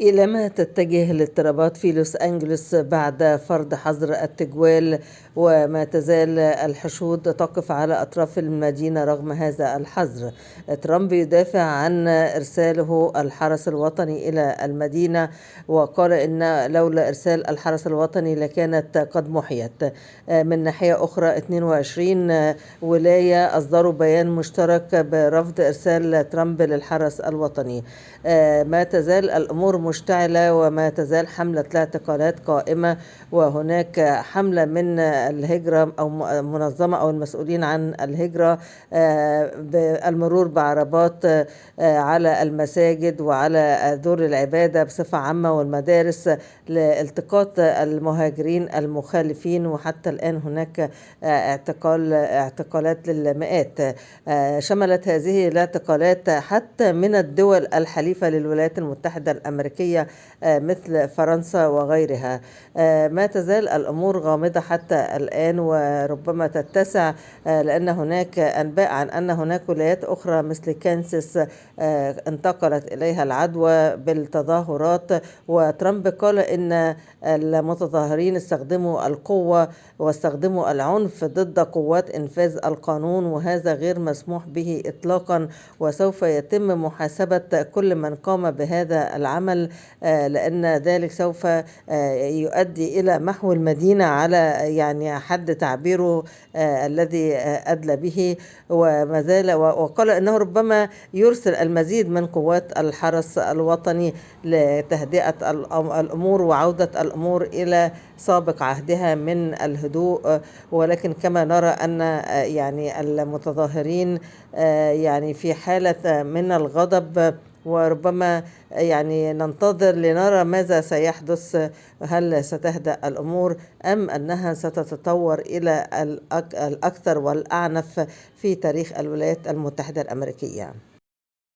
إلى ما تتجه الاضطرابات في لوس أنجلوس بعد فرض حظر التجوال، وما تزال الحشود تقف على أطراف المدينة رغم هذا الحظر؟ ترامب يدافع عن إرساله الحرس الوطني إلى المدينة، وقال إن لولا إرسال الحرس الوطني لكانت قد محيت. من ناحية أخرى 22 ولاية أصدروا بيان مشترك برفض إرسال ترامب للحرس الوطني. ما تزال الأمور مشتعلة، وما تزال حملة الاعتقالات قائمة، وهناك حملة من الهجرة أو منظمة أو المسؤولين عن الهجرة بالمرور بعربات على المساجد وعلى دور العبادة بصفة عامة والمدارس لالتقاط المهاجرين المخالفين. وحتى الآن هناك اعتقالات للمئات. شملت هذه الاعتقالات حتى من الدول الحليفة للولايات المتحدة الأمريكية مثل فرنسا وغيرها. ما تزال الأمور غامضة حتى الآن، وربما تتسع، لأن هناك أنباء عن أن هناك ولايات أخرى مثل كانساس انتقلت إليها العدوى بالتظاهرات. وترامب قال إن المتظاهرين استخدموا القوة واستخدموا العنف ضد قوات إنفاذ القانون، وهذا غير مسموح به إطلاقا، وسوف يتم محاسبة كل من قام بهذا العمل، لأن ذلك سوف يؤدي إلى محو المدينة على يعني حد تعبيره الذي أدلى به. وما زال وقال أنه ربما يرسل المزيد من قوات الحرس الوطني لتهدئة الأمور وعودة الأمور إلى سابق عهدها من الهدوء. ولكن كما نرى أن يعني المتظاهرين يعني في حالة من الغضب، وربما يعني ننتظر لنرى ماذا سيحدث. هل ستهدأ الأمور أم أنها ستتطور إلى الأكثر والأعنف في تاريخ الولايات المتحدة الأمريكية؟